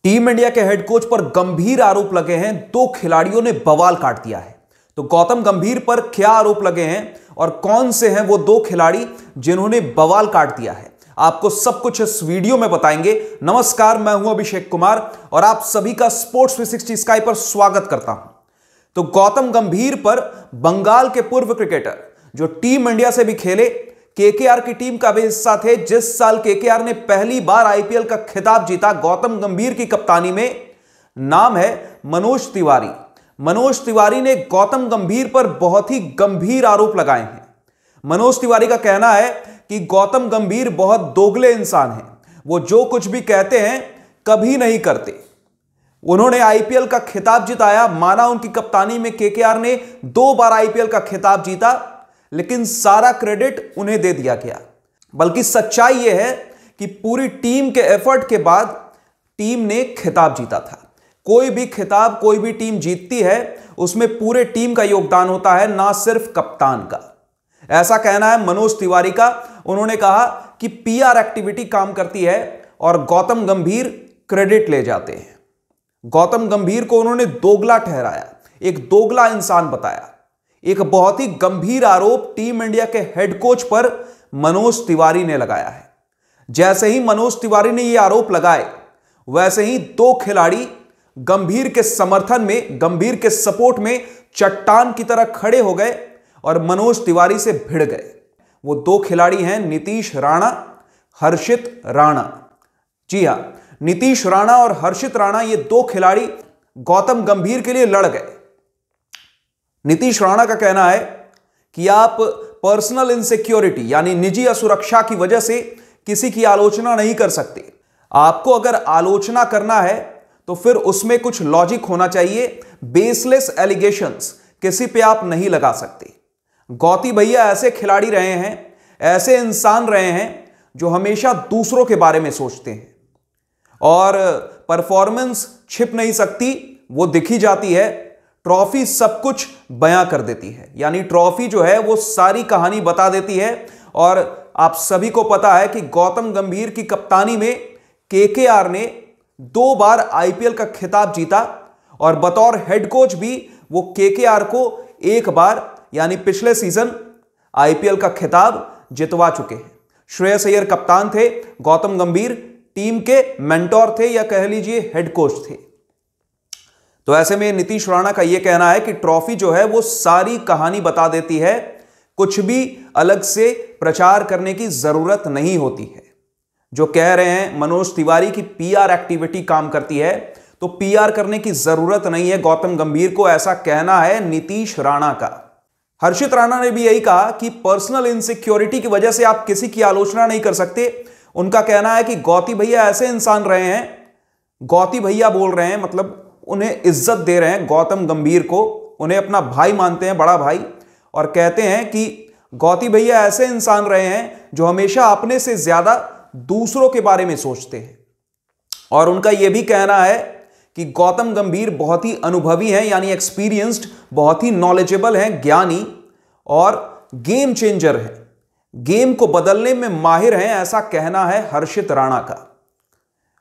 Team India के head coach पर गंभीर आरोप लगे हैं। दो खिलाड़ियों ने बवाल काट दिया है। तो गौतम गंभीर पर क्या आरोप लगे हैं और कौन से हैं वो दो खिलाड़ी जिन्होंने बवाल काट दिया है, आपको सब कुछ इस वीडियो में बताएंगे। नमस्कार, मैं हूं अभिषेक कुमार और आप सभी का स्पोर्ट्स 360 स्काई पर स्वागत करता हूं। तो गौतम गंभीर पर बंगाल के पूर्व क्रिकेटर जो टीम इंडिया से भी खेले, केकेआर की टीम का भी हिस्सा थे, जिस साल केकेआर ने पहली बार आईपीएल का खिताब जीता, गौतम गंभीर की कप्तानी में, नाम है मनोज तिवारी। मनोज तिवारी ने गौतम गंभीर पर बहुत ही गंभीर आरोप लगाए हैं। मनोज तिवारी का कहना है कि गौतम गंभीर बहुत दोगले इंसान हैं, वो जो कुछ भी कहते हैं कभी नहीं करते। उन्होंने आईपीएल का खिताब जिताया, माना उनकी कप्तानी में केकेआर ने 2 बार आईपीएल का खिताब जीता, लेकिन सारा क्रेडिट उन्हें दे दिया गया। बल्कि सच्चाई यह है कि पूरी टीम के एफर्ट के बाद टीम ने खिताब जीता था। कोई भी खिताब कोई भी टीम जीतती है उसमें पूरे टीम का योगदान होता है, ना सिर्फ कप्तान का। ऐसा कहना है मनोज तिवारी का। उन्होंने कहा कि पीआर एक्टिविटी काम करती है और गौतम गंभीर क्रेडिट ले जाते हैं। गौतम गंभीर को उन्होंने दोगला ठहराया, एक दोगला इंसान बताया। एक बहुत ही गंभीर आरोप टीम इंडिया के हेड कोच पर मनोज तिवारी ने लगाया है। जैसे ही मनोज तिवारी ने यह आरोप लगाए, वैसे ही दो खिलाड़ी गंभीर के समर्थन में, गंभीर के सपोर्ट में चट्टान की तरह खड़े हो गए और मनोज तिवारी से भिड़ गए। वो दो खिलाड़ी हैं नीतीश राणा, हर्षित राणा। जी हां, नीतीश राणा और हर्षित राणा, ये दो खिलाड़ी गौतम गंभीर के लिए लड़ गए। नीतीश राणा का कहना है कि आप पर्सनल इनसिक्योरिटी यानी निजी असुरक्षा की वजह से किसी की आलोचना नहीं कर सकते। आपको अगर आलोचना करना है तो फिर उसमें कुछ लॉजिक होना चाहिए। बेसलेस एलिगेशंस किसी पे आप नहीं लगा सकते। गौती भैया ऐसे खिलाड़ी रहे हैं, ऐसे इंसान रहे हैं जो हमेशा दूसरों के बारे में सोचते हैं और परफॉर्मेंस छिप नहीं सकती, वो दिखी जाती है। ट्रॉफी सब कुछ बयां कर देती है, यानी ट्रॉफी जो है वो सारी कहानी बता देती है। और आप सभी को पता है कि गौतम गंभीर की कप्तानी में केकेआर ने 2 बार आईपीएल का खिताब जीता और बतौर हेड कोच भी वो केकेआर को 1 बार यानी पिछले सीजन आईपीएल का खिताब जितवा चुके हैं। श्रेयस अय्यर कप्तान थे, गौतम गंभीर टीम के मेंटोर थे या कह लीजिए हेड कोच थे। तो ऐसे में नीतीश राणा का यह कहना है कि ट्रॉफी जो है वो सारी कहानी बता देती है, कुछ भी अलग से प्रचार करने की जरूरत नहीं होती है। जो कह रहे हैं मनोज तिवारी की पीआर एक्टिविटी काम करती है, तो पीआर करने की जरूरत नहीं है गौतम गंभीर को, ऐसा कहना है नीतीश राणा का। हर्षित राणा ने भी यही कहा कि पर्सनल इनसिक्योरिटी की वजह से आप किसी की आलोचना नहीं कर सकते। उनका कहना है कि गौती भैया ऐसे इंसान रहे हैं, गौती भैया बोल रहे हैं, मतलब उन्हें इज्जत दे रहे हैं गौतम गंभीर को, उन्हें अपना भाई मानते हैं, बड़ा भाई, और कहते हैं कि गौती भैया ऐसे इंसान रहे हैं जो हमेशा अपने से ज्यादा दूसरों के बारे में सोचते हैं। और उनका यह भी कहना है कि गौतम गंभीर बहुत ही अनुभवी हैं, यानी एक्सपीरियंस्ड, बहुत ही नॉलेजेबल हैं, ज्ञानी और गेम चेंजर हैं, गेम को बदलने में माहिर हैं, ऐसा कहना है हर्षित राणा का।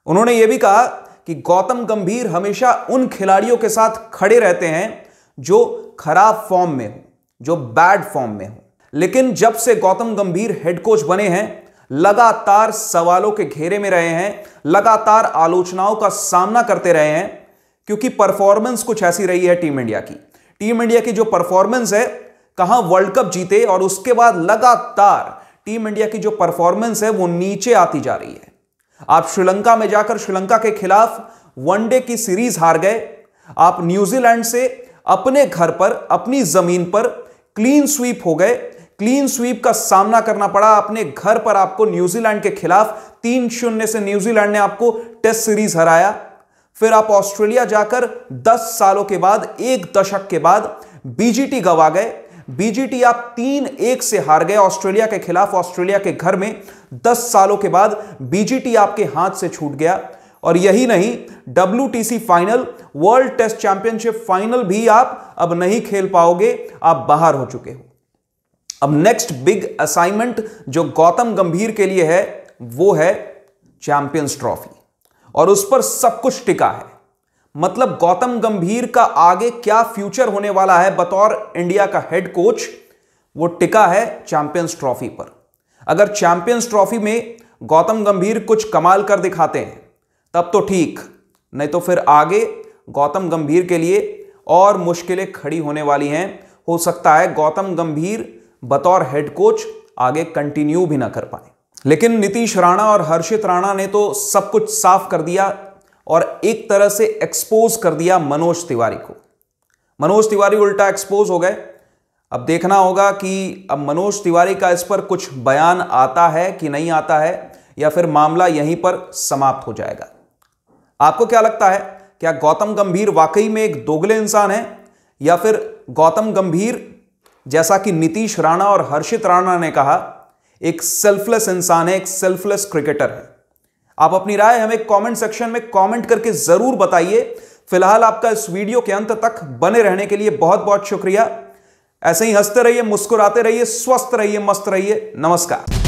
उन्होंने यह भी कहा कि गौतम गंभीर हमेशा उन खिलाड़ियों के साथ खड़े रहते हैं जो खराब फॉर्म में हो, जो बैड फॉर्म में हो। लेकिन जब से गौतम गंभीर हेड कोच बने हैं, लगातार सवालों के घेरे में रहे हैं, लगातार आलोचनाओं का सामना करते रहे हैं, क्योंकि परफॉर्मेंस कुछ ऐसी रही है टीम इंडिया की। टीम इंडिया की जो परफॉर्मेंस है, कहां वर्ल्ड कप जीते और उसके बाद लगातार टीम इंडिया की जो परफॉर्मेंस है वो नीचे आती जा रही है। आप श्रीलंका में जाकर श्रीलंका के खिलाफ वनडे की सीरीज हार गए। आप न्यूजीलैंड से अपने घर पर, अपनी जमीन पर क्लीन स्वीप हो गए। क्लीन स्वीप का सामना करना पड़ा अपने घर पर आपको न्यूजीलैंड के खिलाफ। 3-0 से न्यूजीलैंड ने आपको टेस्ट सीरीज हराया। फिर आप ऑस्ट्रेलिया जाकर 10 सालों के बाद, 1 दशक के बाद बीजीटी गंवा गए। बीजीटी आप 3-1 से हार गए ऑस्ट्रेलिया के खिलाफ, ऑस्ट्रेलिया के घर में। 10 सालों के बाद बीजीटी आपके हाथ से छूट गया। और यही नहीं, WTC final, world test championship final भी आप अब नहीं खेल पाओगे, आप बाहर हो चुके हो। अब नेक्स्ट बिग असाइनमेंट जो गौतम गंभीर के लिए है वो है चैंपियंस ट्रॉफी। और उस पर सब कुछ टिका है। मतलब गौतम गंभीर का आगे क्या फ्यूचर होने वाला है बतौर इंडिया का हेड कोच, वो टिका है चैंपियंस ट्रॉफी पर। अगर चैंपियंस ट्रॉफी में गौतम गंभीर कुछ कमाल कर दिखाते हैं तब तो ठीक, नहीं तो फिर आगे गौतम गंभीर के लिए और मुश्किलें खड़ी होने वाली हैं। हो सकता है गौतम गंभीर बतौर हेड कोच आगे कंटिन्यू भी ना कर पाए। लेकिन नीतीश राणा और हर्षित राणा ने तो सब कुछ साफ कर दिया और एक तरह से एक्सपोज कर दिया मनोज तिवारी को। मनोज तिवारी उल्टा एक्सपोज हो गए। अब देखना होगा कि अब मनोज तिवारी का इस पर कुछ बयान आता है कि नहीं आता है, या फिर मामला यहीं पर समाप्त हो जाएगा। आपको क्या लगता है, क्या गौतम गंभीर वाकई में एक दोगले इंसान है, या फिर गौतम गंभीर जैसा कि नीतीश राणा और हर्षित राणा ने कहा एक सेल्फलेस इंसान है, एक सेल्फलेस क्रिकेटर है? आप अपनी राय हमें कमेंट सेक्शन में कमेंट करके जरूर बताइए। फिलहाल आपका इस वीडियो के अंत तक बने रहने के लिए बहुत बहुत शुक्रिया। ऐसे ही हंसते रहिए, मुस्कुराते रहिए, स्वस्थ रहिए, मस्त रहिए। नमस्कार।